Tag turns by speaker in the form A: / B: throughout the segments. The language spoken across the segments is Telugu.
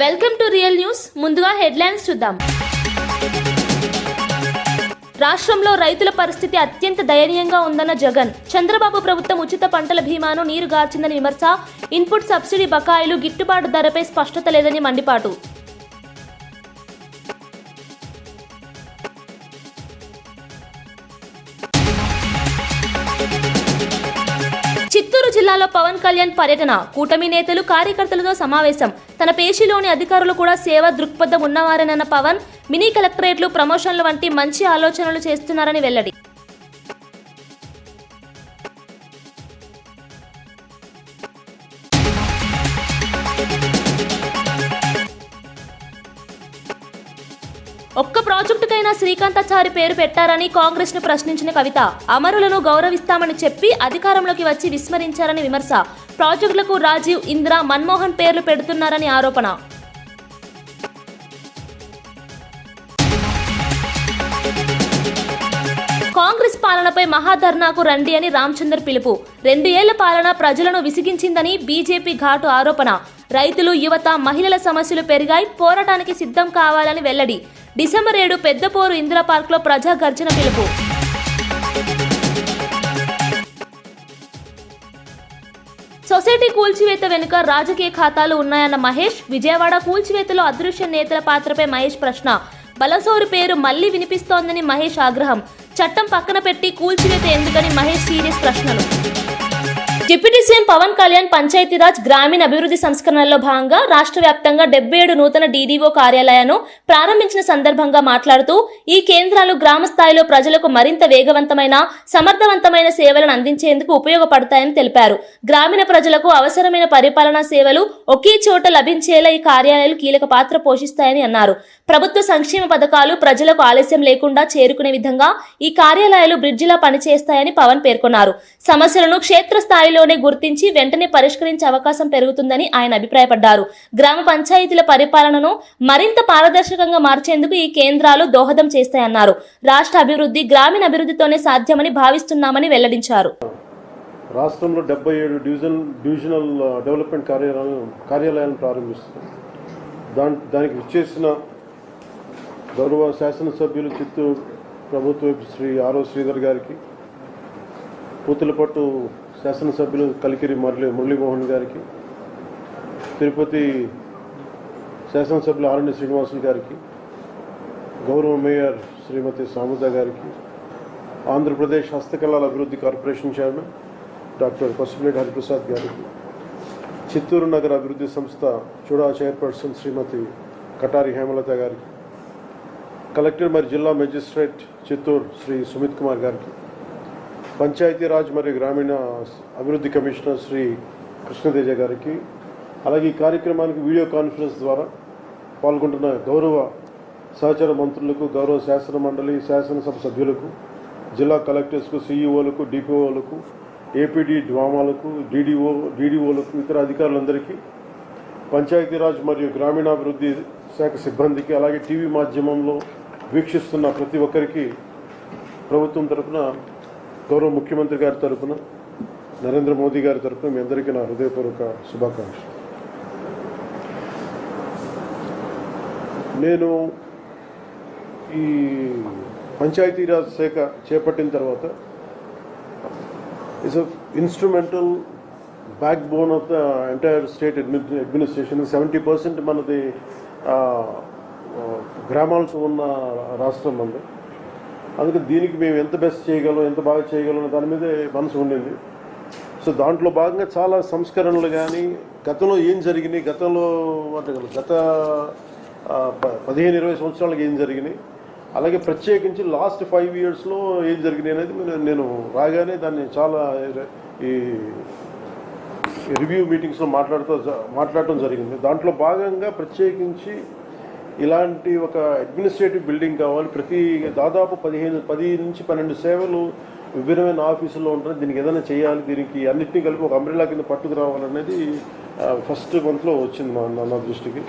A: Welcome to real news. ముందుగా హెడ్లైన్స్ చూద్దాం. రాష్ట్రంలో రైతుల పరిస్థితి అత్యంత దయనీయంగా ఉందన్న జగన్. చంద్రబాబు ప్రభుత్వం ఉచిత పంటల బీమాను నీరుగార్చిందని విమర్శ. ఇన్పుట్ సబ్సిడీ బకాయిలు గిట్టుబాటు ధరపై స్పష్టత లేదని మండిపాటు. చిత్తూరు జిల్లాలో పవన్ కళ్యాణ్ పర్యటన. కూటమి నేతలు కార్యకర్తలతో సమావేశం. తన పేషీలోని అధికారులు కూడా సేవా దృక్పథం ఉన్నవారేనన్న పవన్. మినీ కలెక్టరేట్లు, ప్రమోషన్లు వంటి మంచి ఆలోచనలు చేస్తున్నారని వెల్లడి. ఒక్క ప్రాజెక్టుకైనా శ్రీకాంతాచారి పేరు పెట్టారని కాంగ్రెస్ ను ప్రశ్నించిన కవిత. అమరులను గౌరవిస్తామని చెప్పి అధికారంలోకి వచ్చి విస్మరించారని విమర్శ. ప్రాజెక్టులకు రాజీవ్, ఇందిరా, మన్మోహన్ పేర్లు పెడుతున్నారని ఆరోపణ. కాంగ్రెస్ పాలనపై మహాధర్నాకు రండి అని రామచందర్ పిలుపు. 2 ఏళ్ల పాలన ప్రజలను విసిగించిందని బీజేపీ ఘాటు ఆరోపణ. రైతులు, యువత, మహిళల సమస్యలు పెరిగాయి, పోరాటానికి సిద్ధం కావాలని వెల్లడి. డిసెంబర్ 7 పెద్దపోరు ఇందిరా పార్క్ లో ప్రజా గర్జన పిలుపు. సొసైటీ కూల్చివేత వెనుక రాజకీయ ఖాతాలు ఉన్నాయన్న మహేష్. విజయవాడ కూల్చివేతలో అదృశ్య నేతల పాత్రపై మహేష్ ప్రశ్న. బలసోరు పేరు మళ్లీ వినిపిస్తోందని మహేష్ ఆగ్రహం. చట్టం పక్కన పెట్టి కూల్చివేత ఎందుకని మహేష్ సీరియస్ ప్రశ్నలు. డిప్యూటీ సీఎం పవన్ కళ్యాణ్ పంచాయతీరాజ్ గ్రామీణ అభివృద్ధి సంస్కరణల్లో భాగంగా రాష్ట్ర వ్యాప్తంగా 77 నూతన డీడీఓ కార్యాలయాలను ప్రారంభించిన సందర్భంగా మాట్లాడుతూ ఈ కేంద్రాలు గ్రామ స్థాయిలో ప్రజలకు మరింత వేగవంతమైన, సమర్థవంతమైన సేవలను అందించేందుకు ఉపయోగపడతాయని తెలిపారు. గ్రామీణ ప్రజలకు అవసరమైన పరిపాలనా సేవలు ఒకే చోట లభించేలా ఈ కార్యాలయాలు కీలక పాత్ర పోషిస్తాయని అన్నారు. ప్రభుత్వ సంక్షేమ పథకాలు ప్రజలకు ఆలస్యం లేకుండా చేరుకునే విధంగా ఈ కార్యాలయాలు బ్రిడ్జిలా పనిచేస్తాయని పవన్ పేర్కొన్నారు. సమస్యలను క్షేత్రస్థాయిలోనే గుర్తించి వెంటనే పరిష్కరించే అవకాశం పెరుగుతుందని ఆయన అభిప్రాయపడ్డారు. గ్రామ పంచాయతీల పరిపాలనను మరింత పారదర్శకంగా మార్చేందుకు ఈ కేంద్రాలు దోహదం చేస్తాయన్నారు. రాష్ట్ర అభివృద్ధి గ్రామీణ అభివృద్ధితోనే సాధ్యమని భావిస్తున్నామని వెల్లడించారు.
B: రాష్ట్రంలో 77 డివిజనల్ డెవలప్మెంట్ కార్యాలయాలను ప్రారంభిస్తున్నారు. దానికి విచ్చేసిన గౌరవ శాసనసభ్యులు చిత్తూరు ప్రభుత్వ శ్రీ ఆరో శ్రీధర్ గారికి, పూతలపట్టు శాసనసభ్యులు కలికిరి మురళీమోహన్ గారికి, తిరుపతి శాసనసభ్యులు ఆరణ్య శ్రీనివాసులు గారికి, గౌరవ మేయర్ శ్రీమతి సాముద గారికి, ఆంధ్రప్రదేశ్ హస్తకళల అభివృద్ధి corporation chairman doctor Pasupuleti Hariprasad గారికి, చిత్తూరు నగర అభివృద్ధి సంస్థ చూడా చైర్పర్సన్ శ్రీమతి కటారి హేమలత గారికి, కలెక్టర్ మరియు జిల్లా మెజిస్ట్రేట్ చిత్తూరు శ్రీ సుమిత్ కుమార్ గారికి, పంచాయతీరాజ్ మరియు గ్రామీణ అభివృద్ధి కమిషనర్ శ్రీ కృష్ణతేజ గారికి, అలాగే ఈ కార్యక్రమానికి వీడియో కాన్ఫరెన్స్ ద్వారా పాల్గొంటున్న గౌరవ సహచర మంత్రులకు, గౌరవ శాసన మండలి శాసనసభ సభ్యులకు, జిల్లా కలెక్టర్స్కు, సిఈఓలకు, డిపిఓలకు, ఏపీడీ డ్వామాలకు, డీడీఓలకు, ఇతర అధికారులందరికీ, పంచాయతీరాజ్ మరియు గ్రామీణాభివృద్ధి శాఖ సిబ్బందికి, అలాగే టీవీ మాధ్యమంలో వీక్షిస్తున్న ప్రతి ఒక్కరికి ప్రభుత్వం తరఫున, గౌరవ ముఖ్యమంత్రి గారి తరఫున, నరేంద్ర మోదీ గారి తరఫున మీ అందరికీ నా హృదయపూర్వక శుభాకాంక్షలు. నేను ఈ పంచాయతీరాజ్ శాఖ చేపట్టిన తర్వాత it's instrumental back bone of the entire state administration. 70% మనది గ్రామాలతో ఉన్న రాష్ట్రం మనది. అందుకే దీనికి మేము ఎంత బెస్ట్ చేయగలం, ఎంత బాగా చేయగలం దాని మీదే మనసు ఉండింది. సో దాంట్లో భాగంగా చాలా సంస్కరణలు కానీ, గతంలో ఏం జరిగినాయి, గత 15-20 సంవత్సరాలకు ఏం జరిగినాయి, అలాగే ప్రత్యేకించి లాస్ట్ 5 ఇయర్స్లో ఏం జరిగినాయి అనేది నేను రాగానే దాన్ని చాలా ఈ రివ్యూ మీటింగ్స్లో మాట్లాడటం జరిగింది. దాంట్లో భాగంగా ప్రత్యేకించి ఇలాంటి ఒక అడ్మినిస్ట్రేటివ్ బిల్డింగ్ కావాలి. దాదాపు 10 నుంచి 12 సేవలు విభిన్నమైన ఆఫీసుల్లో ఉంటుంది. దీనికి ఏదైనా చేయాలి, దీనికి అన్నింటినీ కలిపి ఒక అంబ్రెల్లా కింద పట్టుకురావాలనేది ఫస్ట్ మంత్లో వచ్చింది నా దృష్టికి.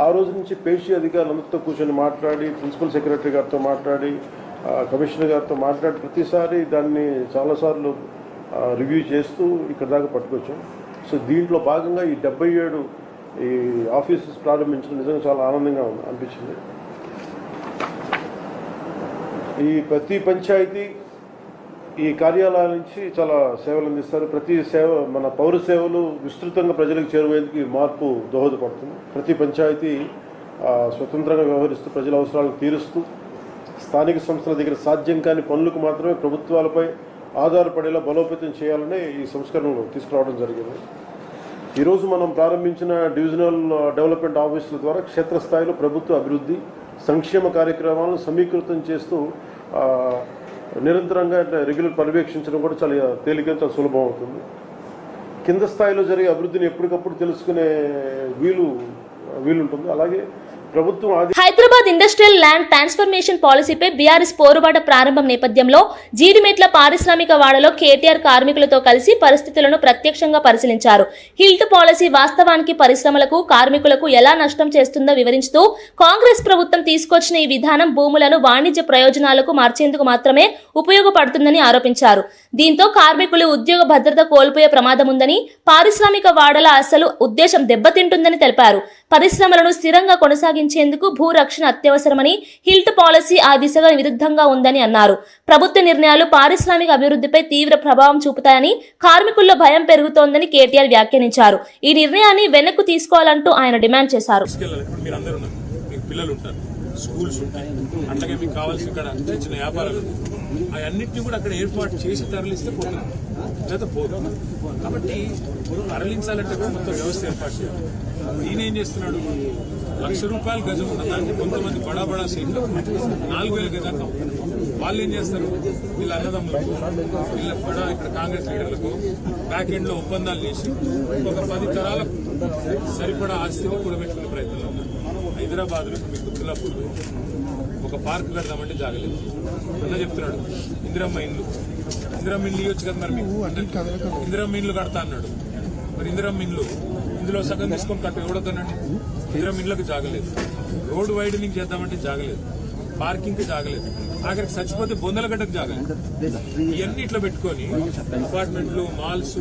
B: ఆ రోజు నుంచి పేషీ అధికారులందరితో కూర్చొని మాట్లాడి, ప్రిన్సిపల్ సెక్రటరీ గారితో మాట్లాడి, కమిషనర్ గారితో మాట్లాడి ప్రతిసారి దాన్ని చాలాసార్లు రివ్యూ చేస్తూ ఇక్కడ దాకా పట్టుకొచ్చాం. సో దీంట్లో భాగంగా ఈ 77 ఈ ఆఫీసెస్ ప్రారంభించడం నిజంగా చాలా ఆనందంగా అనిపించింది. ఈ ప్రతి పంచాయతీ ఈ కార్యాలయాల నుంచి చాలా సేవలు అందిస్తారు. ప్రతి సేవ మన పౌర సేవలు విస్తృతంగా ప్రజలకు చేరువేందుకు ఈ మార్పు దోహదపడుతుంది. ప్రతి పంచాయతీ స్వతంత్రంగా వ్యవహరిస్తూ ప్రజల అవసరాలను తీరుస్తూ స్థానిక సంస్థల దగ్గర సాధ్యం కాని పనులకు మాత్రమే ప్రభుత్వాలపై ఆధారపడేలా బలోపేతం చేయాలనే ఈ సంస్కరణలు తీసుకురావడం జరిగింది. ఈరోజు మనం ప్రారంభించిన డివిజనల్ డెవలప్మెంట్ ఆఫీసుల ద్వారా క్షేత్రస్థాయిలో ప్రభుత్వ అభివృద్ధి సంక్షేమ కార్యక్రమాలను సమీకృతం చేస్తూ నిరంతరంగా రెగ్యులర్ పర్యవేక్షించడం కూడా చాలా తేలిక, చాలా సులభం అవుతుంది. కింద స్థాయిలో జరిగే అభివృద్ధిని ఎప్పటికప్పుడు తెలుసుకునే వీలుంటుంది. అలాగే ప్రభుత్వం
A: హైదరాబాద్ ఇండస్ట్రియల్ ల్యాండ్ ట్రాన్స్ఫర్మేషన్ పాలసీపై బీఆర్ఎస్ పోరుబాట ప్రారంభం నేపథ్యంలో జీడిమెట్ల పారిశ్రామిక వాడలో కేటీఆర్ కార్మికులతో కలిసి పరిస్థితులను ప్రత్యక్షంగా పరిశీలించారు. హిల్ట్ పాలసీ వాస్తవానికి పరిశ్రమలకు, కార్మికులకు ఎలా నష్టం చేస్తుందో వివరించుతూ కాంగ్రెస్ ప్రభుత్వం తీసుకొచ్చిన ఈ విధానం భూములను వాణిజ్య ప్రయోజనాలకు మార్చేందుకు మాత్రమే ఉపయోగపడుతుందని ఆరోపించారు. దీంతో కార్మికులు ఉద్యోగ భద్రత కోల్పోయే ప్రమాదం ఉందని, పారిశ్రామిక వాడల అసలు ఉద్దేశం దెబ్బతింటుందని తెలిపారు. పరిశ్రమలను స్థిరంగా కొనసాగించేందుకు భూరక్షణ అత్యవసరమని, హిల్ట్ పాలసీ ఆ దిశగా విరుద్ధంగా ఉందని అన్నారు. ప్రభుత్వ నిర్ణయాలు పారిశ్రామిక అభివృద్ధిపై తీవ్ర ప్రభావం చూపుతాయని, కార్మికుల్లో భయం పెరుగుతోందని కేటీఆర్ వ్యాఖ్యానించారు. ఈ నిర్ణయాన్ని వెనక్కు తీసుకోవాలంటూ ఆయన డిమాండ్ చేశారు.
C: స్కూల్స్ ఉంటాయి, అట్లాగే మీకు కావాల్సిన ఇక్కడ చిన్న వ్యాపారాలు అవన్నింటినీ కూడా అక్కడ ఏర్పాటు చేసి తరలిస్తే పోతుంది, లేదా పోదు. కాబట్టి తరలించాలంటే మొత్తం వ్యవస్థ ఏర్పాటు చేయాలి. ఈయనేం చేస్తున్నాడు, ₹1,00,000 గజం ఉన్న దాన్ని కొంతమంది బడా సీట్లు 4,000 గజాన్ని వాళ్ళు ఏం చేస్తారు, వీళ్ళ అన్నదమ్ములకు, వీళ్ళ ఇక్కడ కాంగ్రెస్ లీడర్లకు బ్యాక్ ఎండ్ లో ఒప్పందాలు చేసి ఒక 10 తరాలకు సరిపడా ఆస్తిని కూడబెట్టుకునే ప్రయత్నంలో ఉన్నారు. హైదరాబాద్ లో మీకు గుర్తులప్పుడు ఒక పార్క్ కడదామంటే జాగలేదు. అన్న చెప్తున్నాడు ఇందిరమ్మ ఇండ్లు ఇవ్వచ్చు కదా, మరి మీకు ఇందిరమ్మ ఇండ్లు కడతా అన్నాడు. మరి ఇందిరమ్మ ఇండ్లు ఇందులో సగం తీసుకొని కట్టు ఎవడొద్దనండి. ఇందిరమ్మ ఇండ్లకు జాగలేదు, రోడ్డు వైడనింగ్ చేద్దామంటే జాగలేదు, పార్కింగ్ కి జాగలేదు, ఆఖరికి చచ్చిపోతే బొందలగడ్డకు జాగలేదు. ఇవన్నీ ఇట్లా పెట్టుకొని అపార్ట్మెంట్లు, మాల్స్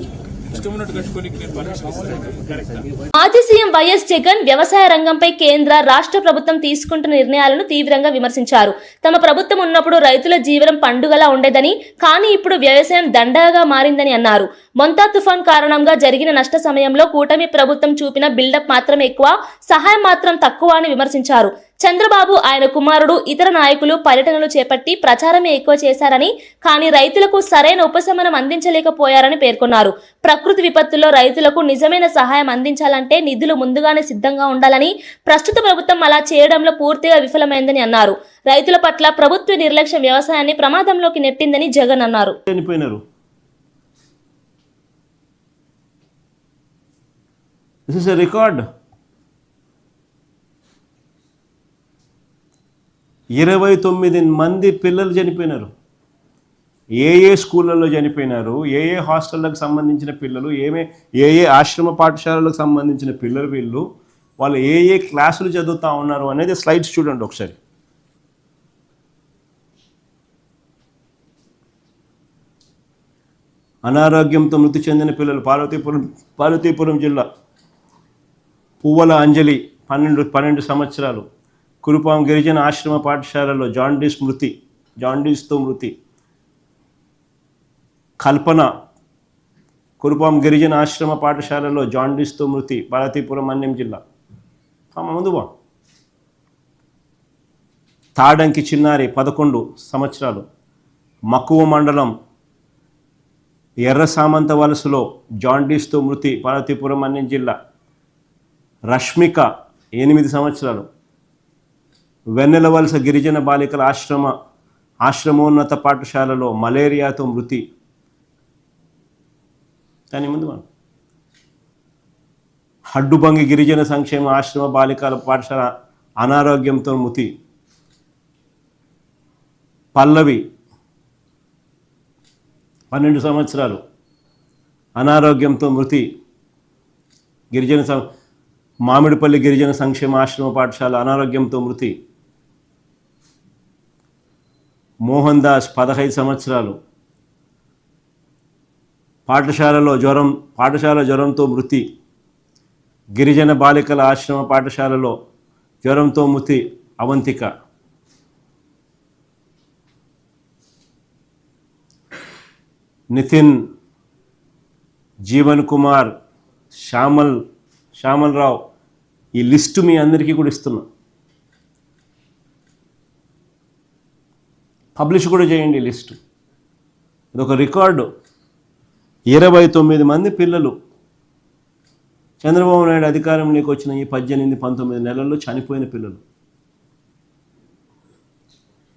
A: మాజీ సీఎం వైఎస్ జగన్ వ్యవసాయ రంగంపై కేంద్ర, రాష్ట్ర ప్రభుత్వం తీసుకుంటున్న నిర్ణయాలను తీవ్రంగా విమర్శించారు. తమ ప్రభుత్వం ఉన్నప్పుడు రైతుల జీవనం పండుగలా ఉండేదని, కానీ ఇప్పుడు వ్యవసాయం దండగా మారిందని అన్నారు. మొంతా తుఫాన్ కారణంగా జరిగిన నష్ట సమయంలో కూటమి ప్రభుత్వం చూపిన బిల్డప్ మాత్రం ఎక్కువ, సహాయం మాత్రం తక్కువ అని విమర్శించారు. చంద్రబాబు, ఆయన కుమారుడు, ఇతర నాయకులు పర్యటనలు చేపట్టి ప్రచారమే ఎక్కువ చేశారని, కానీ రైతులకు సరైన ఉపశమనం అందించలేకపోయారని పేర్కొన్నారు. ప్రకృతి విపత్తుల్లో రైతులకు నిజమైన సహాయం అందించాలంటే నిధులు ముందుగానే సిద్ధంగా ఉండాలని, ప్రస్తుత ప్రభుత్వం అలా చేయడంలో పూర్తిగా విఫలమైందని అన్నారు. రైతుల పట్ల ప్రభుత్వ నిర్లక్ష్యం వ్యవసాయాన్ని ప్రమాదంలోకి నెట్టిందని జగన్ అన్నారు.
D: 29 మంది పిల్లలు చనిపోయినారు. ఏ స్కూళ్ళల్లో చనిపోయినారు, ఏ హాస్టళ్ళకు సంబంధించిన పిల్లలు, ఏ ఆశ్రమ పాఠశాలలకు సంబంధించిన పిల్లలు, వాళ్ళు ఏ క్లాసులు చదువుతూ ఉన్నారు అనేది స్లైడ్స్ చూడండి ఒకసారి. అనారోగ్యంతో మృతి చెందిన పిల్లలు పార్వతీపురం జిల్లా పువ్వల అంజలి 12 సంవత్సరాలు, కురుపాం గిరిజన ఆశ్రమ పాఠశాలలో జాండీస్తో మృతి. కల్పన కురుపాం గిరిజన ఆశ్రమ పాఠశాలలో జాండీస్తో మృతి, పార్వతీపురం మన్యం జిల్లా. ముందువా. తాడంకి చిన్నారి 11 సంవత్సరాలు, మక్కువ మండలం ఎర్ర సామంత వలసలో జాండీస్తో మృతి, పార్వతీపురం మన్యం జిల్లా. రష్మిక 8 సంవత్సరాలు, వెన్నెల వలస గిరిజన బాలికల ఆశ్రమోన్నత పాఠశాలలో మలేరియాతో మృతి. దాని ముందు హడ్డుబంగి గిరిజన సంక్షేమ ఆశ్రమ బాలికల పాఠశాల అనారోగ్యంతో మృతి. పల్లవి 12 సంవత్సరాలు, అనారోగ్యంతో మృతి. మామిడిపల్లి గిరిజన సంక్షేమ ఆశ్రమ పాఠశాల అనారోగ్యంతో మృతి. మోహన్ దాస్ 15 సంవత్సరాలు, పాఠశాల జ్వరంతో మృతి. గిరిజన బాలికల ఆశ్రమ పాఠశాలలో జ్వరంతో మృతి అవంతిక. నితిన్, జీవన్ కుమార్, శ్యామల్ రావు, ఈ లిస్టు మీ అందరికీ కూడా ఇస్తున్నాం. పబ్లిష్ కూడా చేయండి ఈ లిస్టు. ఇదొక రికార్డు. 29 మంది పిల్లలు చంద్రబాబు నాయుడు అధికారంలోకి వచ్చిన ఈ 18-19 నెలల్లో చనిపోయిన పిల్లలు.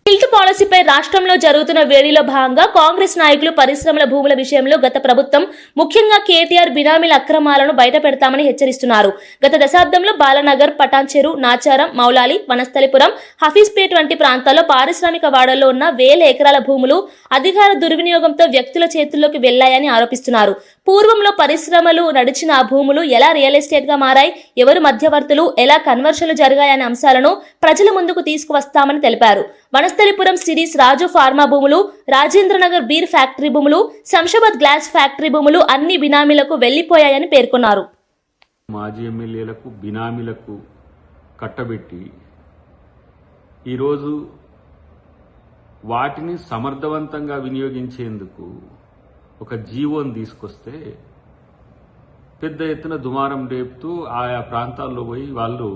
A: హెల్త్ పాలసీపై రాష్ట్రంలో జరుగుతున్న వేడిలో భాగంగా కాంగ్రెస్ నాయకులు పరిశ్రమల భూముల విషయంలో గత ప్రభుత్వం ముఖ్యంగా కేటీఆర్ బినామీల అక్రమాలను బయటపెడతామని హెచ్చరిస్తున్నారు. గత దశాబ్దంలో బాలనగర్, పటాన్చెరు, నాచారం, మౌలాలి, వనస్థలిపురం, హఫీజ్పేట్ వంటి ప్రాంతాల్లో పారిశ్రామిక వాడల్లో ఉన్న వేల ఎకరాల భూములు అధికార దుర్వినియోగంతో వ్యక్తుల చేతుల్లోకి వెళ్లాయని ఆరోపిస్తున్నారు. పూర్వంలో పరిశ్రమలు నడిచిన ఆ భూములు ఎలా రియల్ ఎస్టేట్ గా మారాయి, ఎవరు మధ్యవర్తులు, ఎలా కన్వర్షన్లు జరిగాయనే అంశాలను ప్రజల ముందుకు తీసుకువస్తామని తెలిపారు. వనస్థలిపురం సిరీస్ రాజు ఫార్మా భూములు, రాజేంద్రనగర్ బీర్ ఫ్యాక్టరీ భూములు, శంషాబాద్ గ్లాస్ ఫ్యాక్టరీ భూములు అన్ని బినామీలకు వెళ్లిపోయాయని పేర్కొన్నారు.
E: మాజీ ఎమ్మెల్యేలకు బినామీలకు కట్టబెట్టి ఈరోజు వాటిని సమర్థవంతంగా వినియోగించేందుకు ఒక జీవోని తీసుకొస్తే పెద్ద ఎత్తున దుమారం రేపుతూ ఆయా ప్రాంతాల్లో పోయి వాళ్ళు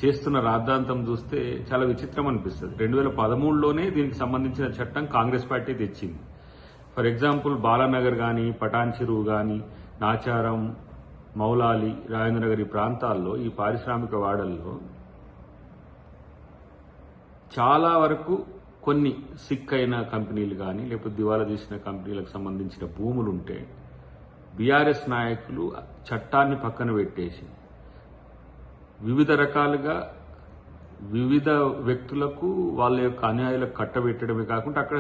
E: చేస్తున్న రాద్ధాంతం చూస్తే చాలా విచిత్రం అనిపిస్తుంది. 2013లోనే దీనికి సంబంధించిన చట్టం కాంగ్రెస్ పార్టీ తెచ్చింది. ఫర్ ఎగ్జాంపుల్ బాలానగర్ కానీ, పటాన్చెరు కానీ, నాచారం, మౌలాలి, రాజేంద్రనగర్ ఈ ప్రాంతాల్లో, ఈ పారిశ్రామిక వాడల్లో చాలా వరకు కొన్ని సిక్ అయిన కంపెనీలు కానీ లేకపోతే దివాలా తీసిన కంపెనీలకు సంబంధించిన భూములుంటే బీఆర్ఎస్ నాయకులు చట్టాన్ని పక్కన పెట్టేసి వివిధ రకాలుగా వివిధ వ్యక్తులకు వాళ్ళ యొక్క అన్యాయాలకు కట్టబెట్టడమే కాకుండా అక్కడ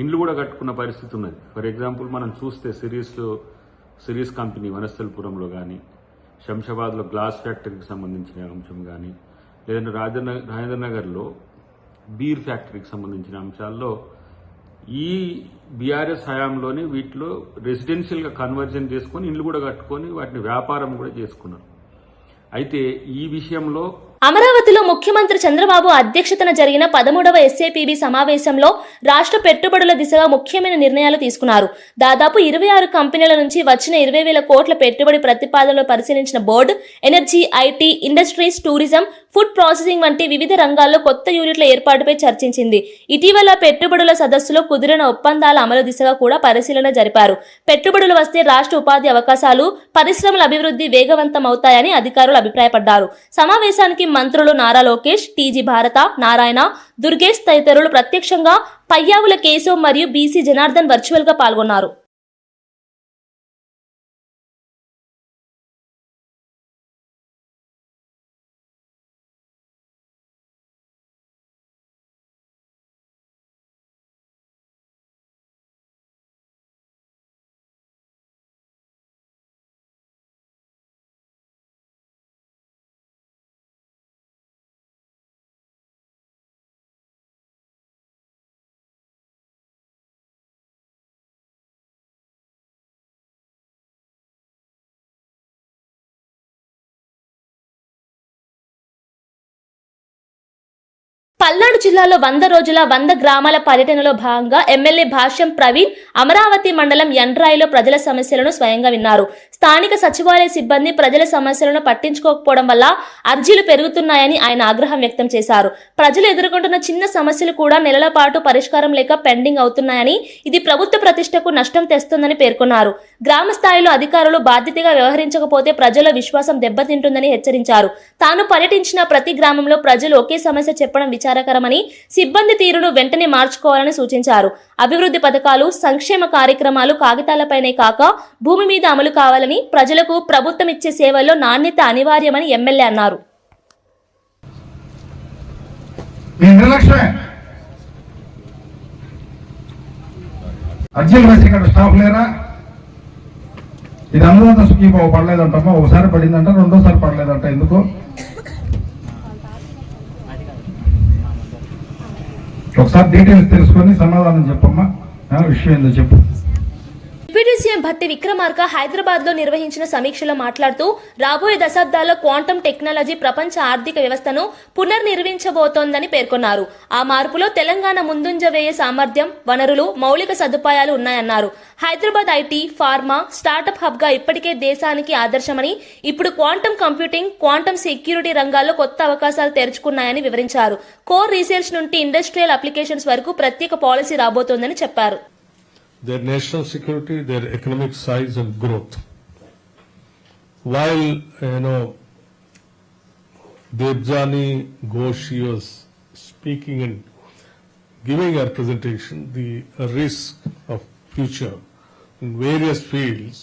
E: ఇండ్లు కూడా కట్టుకున్న పరిస్థితి ఉన్నది. ఫర్ ఎగ్జాంపుల్ మనం చూస్తే సిరీస్ కంపెనీ వనస్థలిపురంలో కానీ, శంషాబాద్లో గ్లాస్ ఫ్యాక్టరీకి సంబంధించిన అంశం కానీ, లేదంటే రాజేంద్రనగర్లో బీర్ ఫ్యాక్టరీకి సంబంధించిన అంశాల్లో ఈ బీఆర్ఎస్ హయాంలోనే వీటిలో రెసిడెన్షియల్గా కన్వర్జన్ చేసుకొని ఇండ్లు కూడా కట్టుకొని వాటిని వ్యాపారం కూడా చేసుకున్నారు. అయితే ఈ విషయంలో
A: అమరావతిలో ముఖ్యమంత్రి చంద్రబాబు అధ్యక్షతన జరిగిన 13వ ఎస్ఏపీబీ సమావేశంలో రాష్ట్ర పెట్టుబడుల దిశగా ముఖ్యమైన నిర్ణయాలు తీసుకున్నారు. దాదాపు 26 కంపెనీల నుంచి వచ్చిన 20,000 కోట్ల పెట్టుబడి ప్రతిపాదనలు పరిశీలించిన board energy, IT, industries, tourism, food processing వంటి వివిధ రంగాల్లో కొత్త యూనిట్ల ఏర్పాటుపై చర్చించింది. ఇటీవల పెట్టుబడుల సదస్సులో కుదిరిన ఒప్పందాల అమలు దిశగా కూడా పరిశీలన జరిపారు. పెట్టుబడులు వస్తే రాష్ట్ర ఉపాధి అవకాశాలు, పరిశ్రమల అభివృద్ధి వేగవంతమవుతాయని అధికారులు అభిప్రాయపడ్డారు. సమావేశానికి మంత్రులు నారా లోకేష్, టీజీ భారత, నారాయణ, దుర్గేష్ తదితరులు ప్రత్యక్షంగా, పయ్యావుల కేశవ్ మరియు బీసీ జనార్దన్ వర్చువల్ గా పాల్గొన్నారు. పల్నాడు జిల్లాలో 100 రోజుల 100 గ్రామాల పర్యటనలో భాగంగా ఎమ్మెల్యే భాష్యం ప్రవీణ్ అమరావతి మండలం యండ్రాయిలో ప్రజల సమస్యలను స్వయంగా విన్నారు. స్థానిక సచివాలయ సిబ్బంది ప్రజల సమస్యలను పట్టించుకోకపోవడం వల్ల అర్జీలు పెరుగుతున్నాయని ఆయన ఆగ్రహం వ్యక్తం చేశారు. ప్రజలు ఎదుర్కొంటున్న చిన్న సమస్యలు కూడా నెలల పాటు పరిష్కారం లేక పెండింగ్ అవుతున్నాయని, ఇది ప్రభుత్వ ప్రతిష్టకు నష్టం తెస్తుందని పేర్కొన్నారు. గ్రామ స్థాయిలో అధికారులు బాధ్యతగా వ్యవహరించకపోతే ప్రజల విశ్వాసం దెబ్బతింటుందని హెచ్చరించారు. తాను పర్యటించిన ప్రతి గ్రామంలో ప్రజలు ఒకే సమస్య చెప్పడం విచారకరమని, సిబ్బంది తీరును వెంటనే మార్చుకోవాలని సూచించారు. అభివృద్ధి పథకాలు, సంక్షేమ కార్యక్రమాలు కాగితాలపైనే కాక భూమి మీద అమలు కావాలని, ప్రజలకు ప్రభుత్వం ఇచ్చే సేవల్లో నాణ్యత అనివార్యమని ఎమ్మెల్యే అన్నారు.
F: ఇది అనువాద స్కీమ్ పడలేదంటమ్మా, ఒకసారి పడిందంట, రెండోసారి పడలేదంట. ఎందుకు? ఒకసారి డీటెయిల్స్ తెలుసుకొని సమాధానం చెప్పమ్మా. విషయం ఏందో చెప్పు.
A: డిప్యూటీ సీఎం భట్టి విక్రమార్క హైదరాబాద్ లో నిర్వహించిన సమీక్షలో మాట్లాడుతూ రాబోయే దశాబ్దాల్లో క్వాంటం టెక్నాలజీ ప్రపంచ ఆర్థిక వ్యవస్థను పునర్నిర్మించబోతోందని పేర్కొన్నారు. ఆ మార్పులో తెలంగాణ ముందుంజ వేయే సామర్థ్యం, వనరులు, మౌలిక సదుపాయాలు ఉన్నాయన్నారు. Hyderabad IT, pharma, startup hub గా ఇప్పటికే దేశానికి ఆదర్శమని, ఇప్పుడు క్వాంటం కంప్యూటింగ్, క్వాంటం సెక్యూరిటీ రంగాల్లో కొత్త అవకాశాలు తెరుచుకున్నాయని వివరించారు. కోర్ రీసెర్చ్ నుండి ఇండస్ట్రియల్ అప్లికేషన్స్ వరకు ప్రత్యేక పాలసీ రాబోతోందని చెప్పారు.
G: Their national security, their economic size and growth. While, Debjani Ghosh was speaking and giving her presentation, the risk of future in various fields,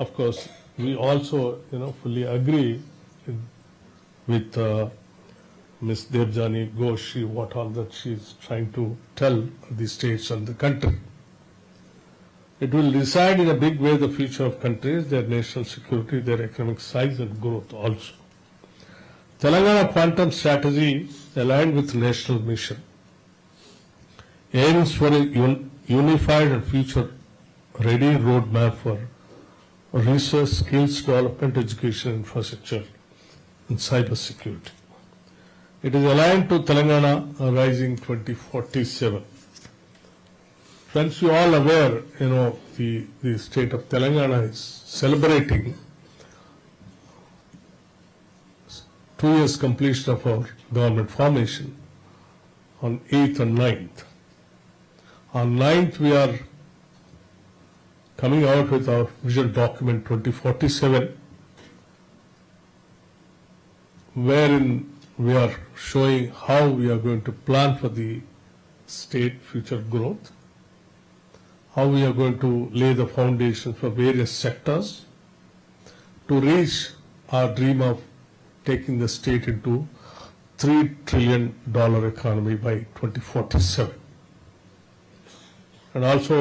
G: of course, we also, fully agree with Ms. Debjani Ghosh, what all that she is trying to tell the states and the country. It will decide in a big way the future of countries, their national security, their economic size and growth also. Telangana quantum strategy aligned with national mission aims for a unified and future-ready roadmap for research, skills development, education, infrastructure and cyber security. It is aligned to Telangana Rising 2047. Friends, you all aware, the state of Telangana is celebrating 2 years completion of our government formation on 8th and 9th. On 9th, we are coming out with our vision document 2047, wherein we are showing how we are going to plan for the state future growth, how we are going to lay the foundation for various sectors to reach our dream of taking the state into $3 trillion economy by 2047. And also,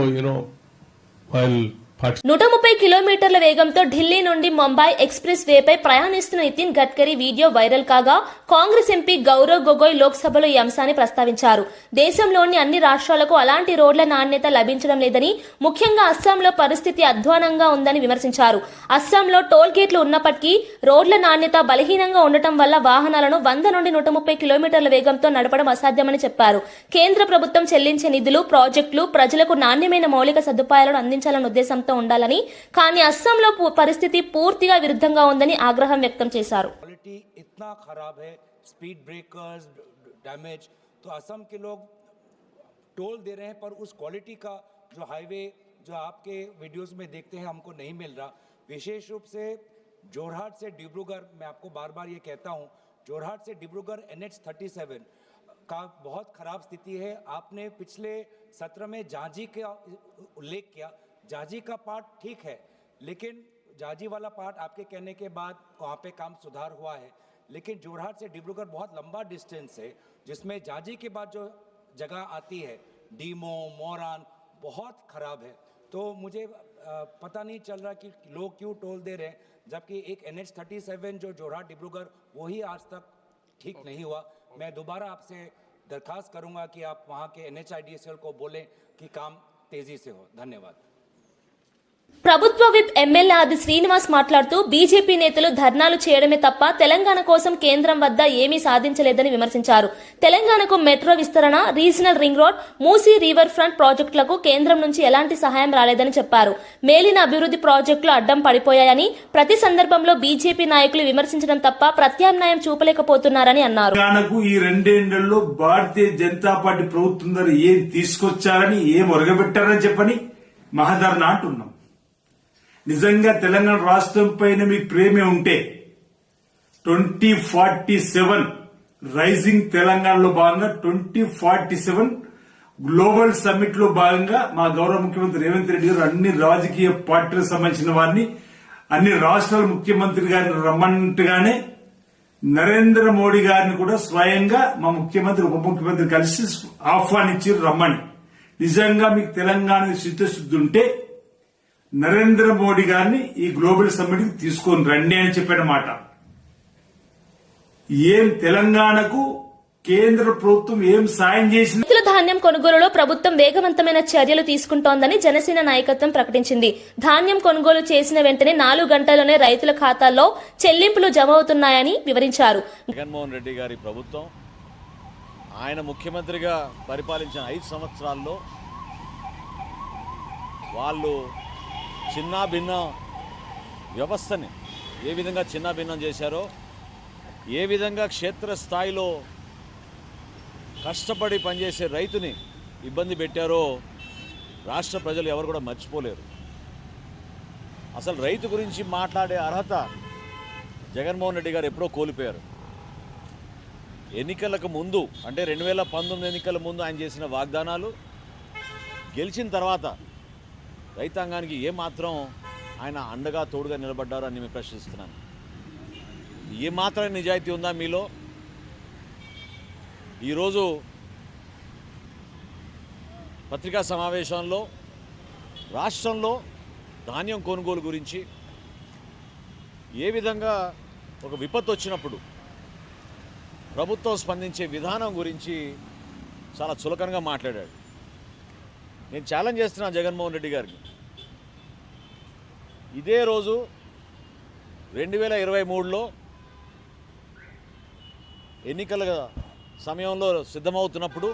G: while
A: 130 కిలోమీటర్ల వేగంతో ఢిల్లీ నుండి ముంబై ఎక్స్ప్రెస్ వేపై ప్రయాణిస్తున్న నితిన్ గడ్కరీ వీడియో వైరల్ కాగా కాంగ్రెస్ ఎంపీ గౌరవ్ గొగోయ్ లోక్సభలో ఈ అంశాన్ని ప్రస్తావించారు. దేశంలోని అన్ని రాష్ట్రాలకు అలాంటి రోడ్ల నాణ్యత లభించడం లేదని, ముఖ్యంగా అస్సాంలో పరిస్థితి అధ్వానంగా ఉందని విమర్శించారు. అస్సాంలో టోల్ గేట్లు ఉన్నప్పటికీ రోడ్ల నాణ్యత బలహీనంగా ఉండటం వల్ల వాహనాలను 100 నుండి 130 కిలోమీటర్ల వేగంతో నడపడం అసాధ్యమని చెప్పారు. కేంద్ర ప్రభుత్వం చెల్లించే నిధులు, ప్రాజెక్టులు ప్రజలకు నాణ్యమైన మౌలిక సదుపాయాలను అందించాలన్న ఉద్దేశంతో ఉండాలని, కానీ అస్సాంలో పరిస్థితి పూర్తిగా విరుద్ధంగా ఉందని ఆగ్రహం వ్యక్తం చేశారు.
H: क्वालिटी इतना खराब है, स्पीड ब्रेकर्स डैमेज, तो असम के लोग टोल दे रहे हैं पर उस क्वालिटी का जो हाईवे जो आपके वीडियोस में देखते हैं हमको नहीं मिल रहा. विशेष रूप से जोरहाट से डिब्रूगढ़, मैं आपको बार बार ये कहता हूँ, जोरहाट से डिब्रूगढ़ NH37 का बहुत खराब स्थिति है. आपने पिछले सत्र में जांजी का उल्लेख किया. जांजी का पार्ट ठीक है, लेकिन जांजी वाला पार्ट आपके कहने के बाद वहाँ पे काम सुधार हुआ है, लेकिन जोरहाट से डिब्रूगढ़ बहुत लंबा डिस्टेंस है, जिसमें जांजी के बाद जो जगह आती है डीमो, मोरान, बहुत खराब है. तो मुझे पता नहीं चल रहा कि लोग क्यों टोल दे रहे हैं, जबकि एक NH37 जो जोरहाट डिब्रूगढ़ वही आज तक ठीक नहीं हुआ. मैं दोबारा आपसे दरख्वास्त करूंगा कि आप वहाँ के NHIDCL को बोलें कि काम तेजी से हो. धन्यवाद.
A: ప్రభుత్వ విప్ ఎమ్మెల్యే ఆది శ్రీనివాస్ మాట్లాడుతూ బీజేపీ నేతలు ధర్నాలు చేయడమే తప్ప తెలంగాణ కోసం కేంద్రం వద్ద ఏమీ సాధించలేదని విమర్శించారు. తెలంగాణకు మెట్రో విస్తరణ, regional ring road, Musi river front ప్రాజెక్టులకు కేంద్రం నుంచి ఎలాంటి సహాయం రాలేదని చెప్పారు. మేలిన అభివృద్ధి ప్రాజెక్టులు అడ్డం పడిపోయాయని, ప్రతి సందర్భంలో బీజేపీ నాయకులు విమర్శించడం తప్ప ప్రత్యామ్నాయం చూపలేకపోతున్నారని అన్నారు.
I: తెలంగాణకు ఈ 2 ఏళ్లలో భారతీయ జనతా పార్టీ ప్రభుత్వం ద్వారా ఏం తీసుకొచ్చారని, ఏం ఒరగబెట్టారని చెప్పని మహాధర్నా అంటున్నాం. నిజంగా తెలంగాణ రాష్ట్రం పైన మీకు ప్రేమే ఉంటే 2047 రైజింగ్ తెలంగాణలో భాగంగా 2047 గ్లోబల్ సమ్మిట్ లో భాగంగా మా గౌరవ ముఖ్యమంత్రి రేవంత్ రెడ్డి గారు అన్ని రాజకీయ పార్టీలకు సంబంధించిన వారిని, అన్ని రాష్ట్రాల ముఖ్యమంత్రి గారిని రమ్మన్నట్టుగానే నరేంద్ర మోడీ గారిని కూడా స్వయంగా మా ముఖ్యమంత్రి, ఉప ముఖ్యమంత్రి కలిసి ఆహ్వానించి రమ్మని. నిజంగా మీకు తెలంగాణ చిత్తశుద్ధి ఉంటే నరేంద్ర మోడీ గారిని ఈ గ్లోబల్ సమ్మిట్ కి తీసుకొని రండి అని చెప్పిన మాట. ఏం తెలంగాణకు కేంద్ర ప్రభుత్వం ఏం సాయం చేసింది?
A: ధాన్యం కొనుగోలులో ప్రభుత్వం వేగవంతమైన చర్యలు తీసుకుంటోందని జనసేన నాయకత్వం ప్రకటించింది. ధాన్యం కొనుగోలు చేసిన వెంటనే 4 గంటల్లోనే రైతుల ఖాతాల్లో చెల్లింపులు జమ అవుతున్నాయని వివరించారు.
J: జగన్మోహన్ రెడ్డి గారి ప్రభుత్వం ఆయన ముఖ్యమంత్రిగా పరిపాలించిన 5 సంవత్సరాల్లో వాళ్ళు చిన్నాభిన్న వ్యవస్థని ఏ విధంగా చిన్నాభిన్నం చేశారో, ఏ విధంగా క్షేత్రస్థాయిలో కష్టపడి పనిచేసే రైతుని ఇబ్బంది పెట్టారో రాష్ట్ర ప్రజలు ఎవరు కూడా మర్చిపోలేరు. అసలు రైతు గురించి మాట్లాడే అర్హత జగన్మోహన్ రెడ్డి గారు ఎప్పుడో కోల్పోయారు. ఎన్నికలకు ముందు అంటే 2019 ఎన్నికల ముందు ఆయన చేసిన వాగ్దానాలు గెలిచిన తర్వాత రైతాంగానికి ఏమాత్రం ఆయన అండగా తోడుగా నిలబడ్డారో అని నేను ప్రశ్నిస్తున్నాను. ఏమాత్రం నిజాయితీ ఉందా మీలో? ఈరోజు పత్రికా సమావేశంలో రాష్ట్రంలో ధాన్యం కొనుగోలు గురించి ఏ విధంగా ఒక విపత్తు వచ్చినప్పుడు ప్రభుత్వం స్పందించే విధానం గురించి చాలా చులకనగా మాట్లాడాడు. నేను ఛాలెంజ్ చేస్తున్నాను జగన్మోహన్ రెడ్డి గారికి. ఇదే రోజు 2023లో ఎన్నికల సమయంలో సిద్ధమవుతున్నప్పుడు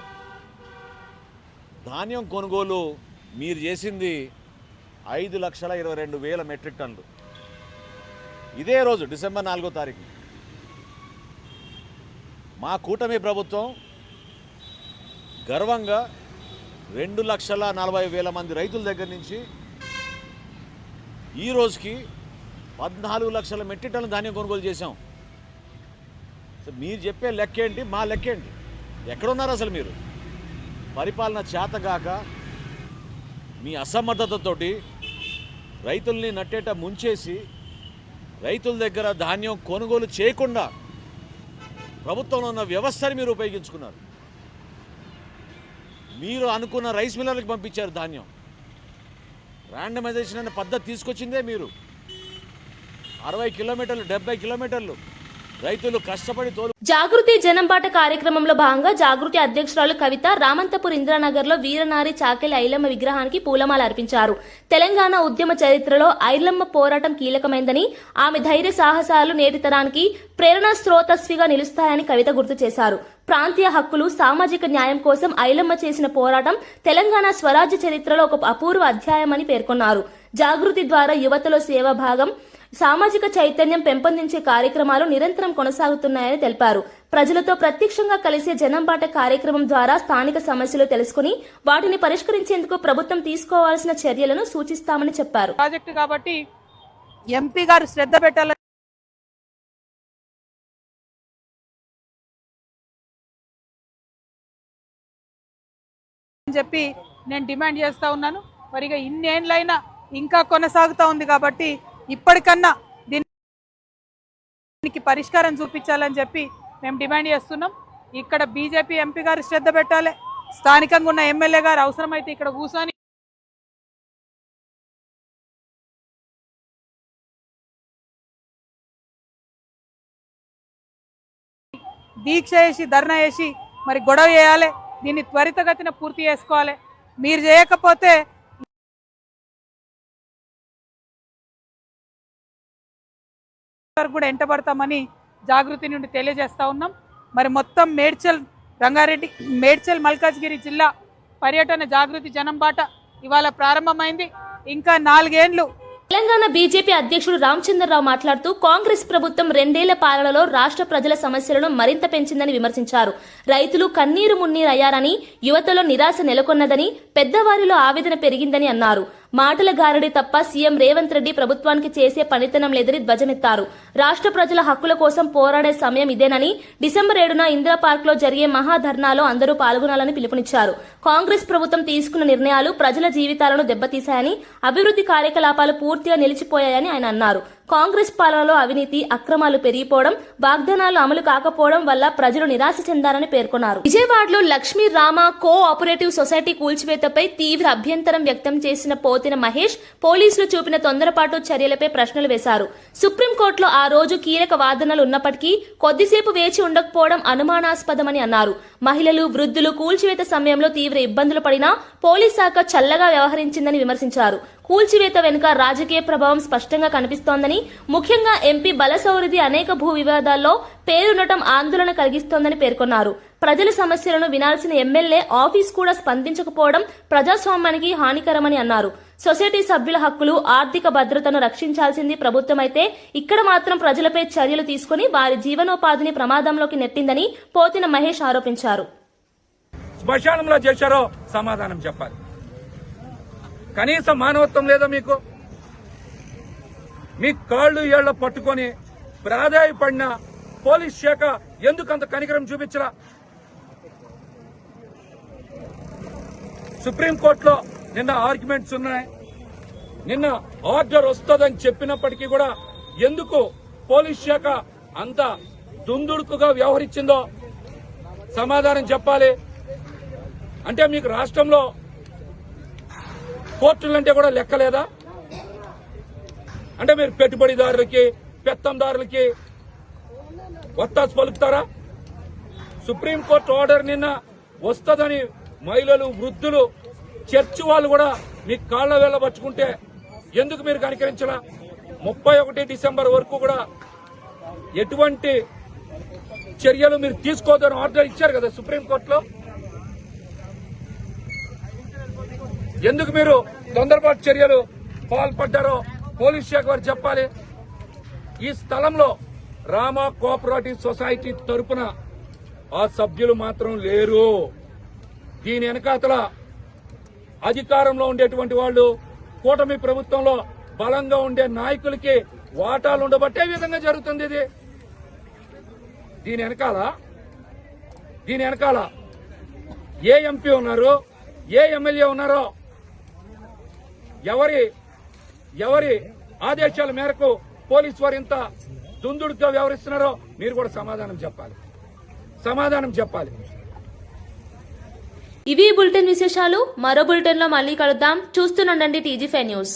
J: ధాన్యం కొనుగోలు మీరు చేసింది 5,22,000 మెట్రిక్ టన్నులు. ఇదే రోజు డిసెంబర్ 4వ తారీఖు మా కూటమి ప్రభుత్వం గర్వంగా 2,40,000 మంది రైతుల దగ్గర నుంచి ఈ రోజుకి 14 లక్షల మెట్రిక్ టన్నుల ధాన్యం కొనుగోలు చేశాం. మీరు చెప్పే లెక్కేంటి, మా లెక్కేంటి? ఎక్కడున్నారు అసలు మీరు? పరిపాలన చేతగాక మీ అసమర్థతతోటి రైతుల్ని నట్టేట ముంచేసి రైతుల దగ్గర ధాన్యం కొనుగోలు చేయకుండా ప్రభుత్వంలో ఉన్న వ్యవస్థని మీరు ఉపయోగించుకున్నారు. మీరు అనుకున్న రైస్ మిల్లర్లకు పంపించారు ధాన్యం. ర్యాండమైజేషన్ అనే పద్ధతి తీసుకొచ్చిందే మీరు. 60 కిలోమీటర్లు 70 కిలోమీటర్లు రైతులు కష్టపడి
A: జాగృతి జనంబాట కార్యక్రమంలో భాగంగా జాగృతి అధ్యక్షురాలు కవిత రామంతపూర్ ఇంద్రానగర్ లో వీరనారి చాకెలి ఐలమ్మ విగ్రహానికి పూలమాల అర్పించారు. తెలంగాణ ఉద్యమ చరిత్రలో ఐలమ్మ పోరాటం కీలకమైందని, ఆమె ధైర్య సాహసాలు నేటి తరానికి ప్రేరణ స్రోతస్విగా నిలుస్తాయని కవిత గుర్తు చేశారు. ప్రాంతీయ హక్కులు, సామాజిక న్యాయం కోసం ఐలమ్మ చేసిన పోరాటం తెలంగాణ స్వరాజ్య చరిత్రలో ఒక అపూర్వ అధ్యాయమని పేర్కొన్నారు. జాగృతి ద్వారా యువతలో సేవాభాగం, సామాజిక చైతన్యం పెంపొందించే కార్యక్రమాలు నిరంతరం కొనసాగుతున్నాయని తెలిపారు. ప్రజలతో ప్రత్యక్షంగా కలిసే జనంబాట కార్యక్రమం ద్వారా స్థానిక సమస్యలు తెలుసుకుని వాటిని పరిష్కరించేందుకు ప్రభుత్వం తీసుకోవాల్సిన చర్యలను సూచిస్తామని చెప్పారు.
K: ప్రాజెక్టు కాబట్టి ఎంపీ గారు శ్రద్ధ పెట్టాలని చెప్పి నేను డిమాండ్ చేస్తా ఉన్నాను. మరి ఇక ఇన్నేళ్ళైనా ఇంకా కొనసాగుతా ఉంది కాబట్టి ఇప్పటికన్నా దీనికి పరిష్కారం చూపించాలని చెప్పి మేము డిమాండ్ చేస్తున్నాం. ఇక్కడ బీజేపీ ఎంపీ గారు శ్రద్ధ పెట్టాలి. స్థానికంగా ఉన్న ఎమ్మెల్యే గారు అవసరమైతే ఇక్కడ కూర్చొని దీక్ష చేసి ధర్నా చేసి మరి గొడవ చేయాలి. దీన్ని త్వరితగతిన పూర్తి చేసుకోవాలి. మీరు చేయకపోతే కూడా ఎంటబడతామని జాగృతి నుండి తెలియజేస్తా ఉన్నాం. మరి మొత్తం మేడ్చల్ రంగారెడ్డి, మేడ్చల్ మల్కాజ్గిరి జిల్లా పర్యటన జాగృతి జనంబాట ఇవాళ ప్రారంభమైంది. ఇంకా 4 ఏళ్లు.
A: తెలంగాణ బీజేపీ అధ్యక్షుడు రామచంద్రరావు మాట్లాడుతూ కాంగ్రెస్ ప్రభుత్వం 2 ఏళ్ల పాలనలో రాష్ట్ర ప్రజల సమస్యలను మరింత పెంచిందని విమర్శించారు. రైతులు కన్నీరు మున్నీరయ్యారని, యువతలో నిరాశ నెలకొన్నదని, పెద్దవారిలో ఆవేదన పెరిగిందని అన్నారు. మాటల గారడి తప్ప సీఎం రేవంత్ రెడ్డి ప్రభుత్వానికి చేసే పనితనం లేదని ధ్వజమెత్తారు. రాష్ట్ర ప్రజల హక్కుల కోసం పోరాడే సమయం ఇదేనని, డిసెంబర్ 7న ఇందిరా పార్క్ లో జరిగే మహాధర్నాలో అందరూ పాల్గొనాలని పిలుపునిచ్చారు. కాంగ్రెస్ ప్రభుత్వం తీసుకున్న నిర్ణయాలు ప్రజల జీవితాలను దెబ్బతీశాయని, అభివృద్ధి కార్యకలాపాలు పూర్తిగా నిలిచిపోయాయని ఆయన అన్నారు. కాంగ్రెస్ పాలనలో అవినీతి అక్రమాలు పెరిగిపోవడం, వాగ్దానాలు అమలు కాకపోవడం వల్ల ప్రజలు నిరాశ చెందారని పేర్కొన్నారు. విజయవాడలో లక్ష్మీ రామ కోఆపరేటివ్ సొసైటీ కూల్చివేతపై తీవ్ర అభ్యంతరం వ్యక్తం చేసిన పోతిన మహేష్ పోలీసులు చూపిన తొందరపాటు చర్యలపై ప్రశ్నలు వేశారు. సుప్రీంకోర్టులో ఆ రోజు కీలక వాదనలు ఉన్నప్పటికీ కొద్దిసేపు వేచి ఉండకపోవడం అనుమానాస్పదమని అన్నారు. మహిళలు, వృద్ధులు కూల్చివేత సమయంలో తీవ్ర ఇబ్బందులు పడినా పోలీస్ శాఖ చల్లగా వ్యవహరించిందని విమర్శించారు. కూల్చివేత వెనుక రాజకీయ ప్రభావం స్పష్టంగా కనిపిస్తోందని, ముఖ్యంగా ఎంపీ బలసౌరిది అనేక భూ వివాదాల్లో పేరుండటం ఆందోళన కలిగిస్తోందని పేర్కొన్నారు. ప్రజల సమస్యలను వినాల్సిన ఎమ్మెల్యే ఆఫీస్ కూడా స్పందించకపోవడం ప్రజాస్వామ్యానికి హానికరమని అన్నారు. సొసైటీ సభ్యుల హక్కులు, ఆర్థిక భద్రతను రక్షించాల్సింది ప్రభుత్వమైతే ఇక్కడ మాత్రం ప్రజలపై చర్యలు తీసుకుని వారి జీవనోపాధిని ప్రమాదంలోకి నెట్టిందని పోతిన మహేష్ ఆరోపించారు.
H: శ్మశానంలో చేశారో సమాధానం చెప్పాలి. కనీసం మానవత్వం లేదా మీకు? మీ కాళ్ళు ఏళ్ల పట్టుకొని ప్రాధాయపడిన పోలీస్ శాఖ ఎందుకంత కనికరం చూపించరా? సుప్రీంకోర్టులో నిన్న ఆర్గ్యుమెంట్స్ ఉన్నాయి. నిన్న ఆర్డర్ వస్తుందని చెప్పినప్పటికీ కూడా ఎందుకు పోలీస్ శాఖ అంత దుందుడుకుగా వ్యవహరించిందో సమాధానం చెప్పాలి. అంటే మీకు రాష్ట్రంలో కోర్టులంటే కూడా లెక్కలేదా? అంటే మీరు పెట్టుబడిదారులకి, పెత్తందారులకి వత్తాసు పలుకుతారా? సుప్రీంకోర్టు ఆర్డర్ నిన్న వస్తుందని మహిళలు, వృద్ధులు, చర్చి వాళ్ళు కూడా మీ కాళ్ల వేళ్ళబట్టుకుంటే ఎందుకు మీరు కనికరించలా? 31 డిసెంబర్ వరకు కూడా ఎటువంటి చర్యలు మీరు తీసుకోవద్దని ఆర్డర్ ఇచ్చారు కదా సుప్రీంకోర్టులో. ఎందుకు మీరు తొందరపాటు చర్యలు పాల్పడ్డారో పోలీస్ శాఖ వారు చెప్పాలి. ఈ స్థలంలో రామా కోఆపరేటివ్ సొసైటీ తరపున ఆ సభ్యులు మాత్రం లేరు. దీని వెనకాతల అధికారంలో ఉండేటువంటి వాళ్ళు, కూటమి ప్రభుత్వంలో బలంగా ఉండే నాయకులకి వాటాలు ఉండబట్టే విధంగా జరుగుతుంది ఇది. దీని వెనకాల ఏ ఎంపీ ఉన్నారు, ఏ ఎమ్మెల్యే ఉన్నారో, ఎవరి ఆదేశాల మేరకు పోలీసు వారు ఇంత దుందుడుగా వ్యవహరిస్తున్నారో మీరు కూడా సమాధానం చెప్పాలి.
A: ఇవి బులెటిన్ విశేషాలు. మరో బులెటిన్ లో మళ్ళీ కలుద్దాం. చూస్తూనండి TG5 న్యూస్.